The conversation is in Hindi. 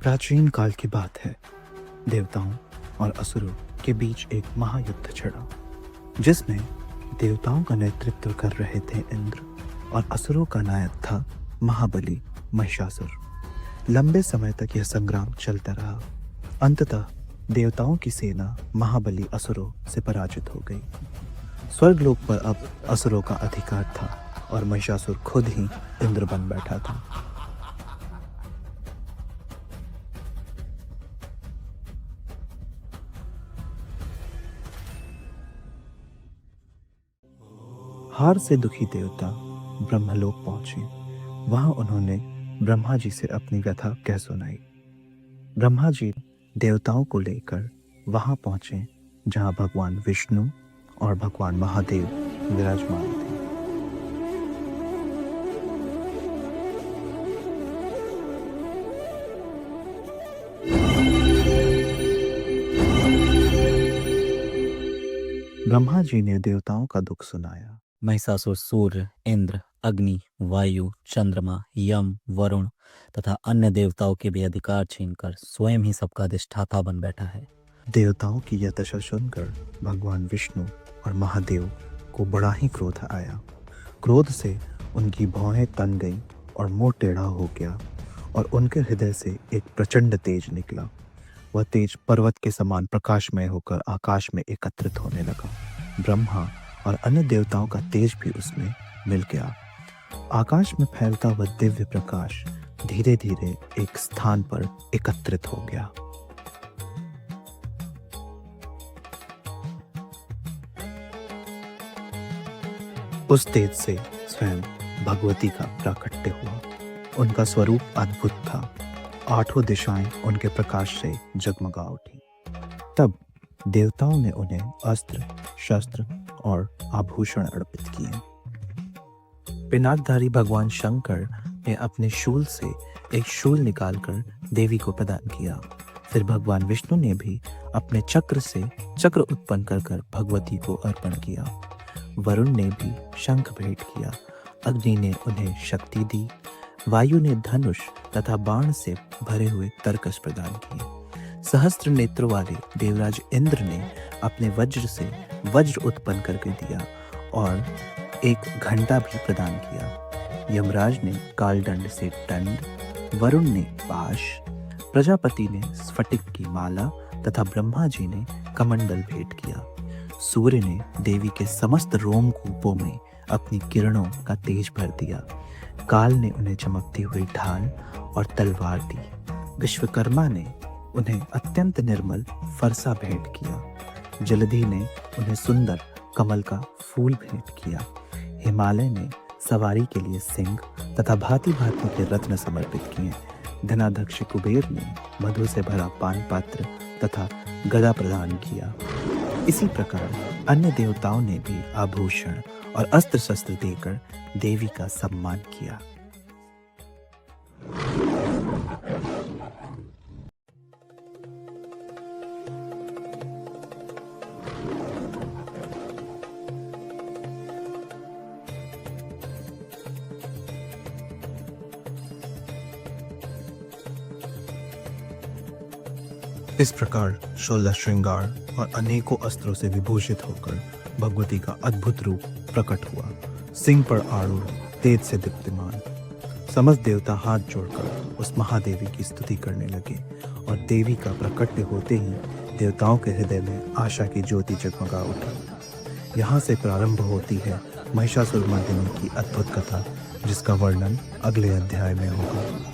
प्राचीन काल की बात है। देवताओं और असुरों के बीच एक महायुद्ध छिड़ा, जिसमें देवताओं का नेतृत्व कर रहे थे इंद्र और असुरों का नायक था महाबली महिषासुर। लंबे समय तक यह संग्राम चलता रहा। अंततः देवताओं की सेना महाबली असुरों से पराजित हो गई। स्वर्गलोक पर अब असुरों का अधिकार था और महिषासुर खुद ही इंद्र बन बैठा था। हार से दुखी देवता ब्रह्मलोक पहुंचे। वहां उन्होंने ब्रह्मा जी से अपनी व्यथा कह सुनाई। ब्रह्मा जी देवताओं को लेकर वहां पहुंचे जहां भगवान विष्णु और भगवान महादेव विराजमान थे। ब्रह्मा जी ने देवताओं का दुख सुनाया। महिषासुर सूर्य, इंद्र, अग्नि, वायु, चंद्रमा, यम, वरुण तथा अन्य देवताओं के भी अधिकार छीनकर स्वयं ही सबका अधिष्ठाता बन बैठा है। देवताओं की यह दशा सुनकर भगवान विष्णु और महादेव को बड़ा ही क्रोध आया। क्रोध से उनकी भौहें तन गई और मुंह टेढ़ा हो गया और उनके हृदय से एक प्रचंड तेज निकला। वह तेज पर्वत के समान प्रकाशमय होकर आकाश में एकत्रित होने लगा। ब्रह्मा और अन्य देवताओं का तेज भी उसमें मिल गया। आकाश में फैलता हुआ दिव्य प्रकाश धीरे धीरे एक स्थान पर एकत्रित हो गया। उस तेज से स्वयं भगवती का प्राकट्य हुआ। उनका स्वरूप अद्भुत था। आठों दिशाएं उनके प्रकाश से जगमगा उठी। तब देवताओं ने उन्हें अस्त्र, शस्त्र और आभूषण अर्पित किए। पिनाकधारी भगवान शंकर ने अपने शूल से एक शूल निकालकर देवी को प्रदान किया। फिर भगवान विष्णु ने भी अपने चक्र से चक्र उत्पन्न कर भगवती को अर्पण किया। वरुण ने भी शंख भेंट किया। अग्नि ने उन्हें शक्ति दी। वायु ने धनुष तथा बाण से भरे हुए तरकस प्रदान किए। सहस्त्र नेत्रों वाले देवराज इंद्र ने अपने वज्र से वज्र उत्पन्न करके दिया और एक घंटा भी प्रदान किया। यमराज ने कालदंड से दंड, वरुण ने पाश, प्रजापति ने स्फटिक की माला तथा ब्रह्मा जी ने कमंडल भेंट किया। सूर्य ने देवी के समस्त रोमकूपों में अपनी किरणों का तेज भर दिया। काल ने उन्हें चमकती हुई ढाल और तलवार दी। विश्वकर्मा ने उन्हें अत्यंत निर्मल फरसा भेंट किया। जलधि ने उन्हें सुंदर कमल का फूल भेंट किया। हिमालय ने सवारी के लिए सिंह तथा भांति भांति के रत्न समर्पित किए। धनाध्यक्ष कुबेर ने मधु से भरा पान पात्र तथा गदा प्रदान किया। इसी प्रकार अन्य देवताओं ने भी आभूषण और अस्त्र शस्त्र देकर देवी का सम्मान किया। इस प्रकार 16 श्रृंगार और अनेकों अस्त्रों से विभूषित होकर भगवती का अद्भुत रूप प्रकट हुआ। सिंह पर आरूढ़, तेज से दीप्तिमान। समस्त देवता हाथ जोड़कर उस महादेवी की स्तुति करने लगे और देवी का प्रकट्य होते ही देवताओं के हृदय में आशा की ज्योति जगमगा उठी। यहाँ से प्रारंभ होती है महिषासुर मर्दिनी की अद्भुत कथा, जिसका वर्णन अगले अध्याय में होगा।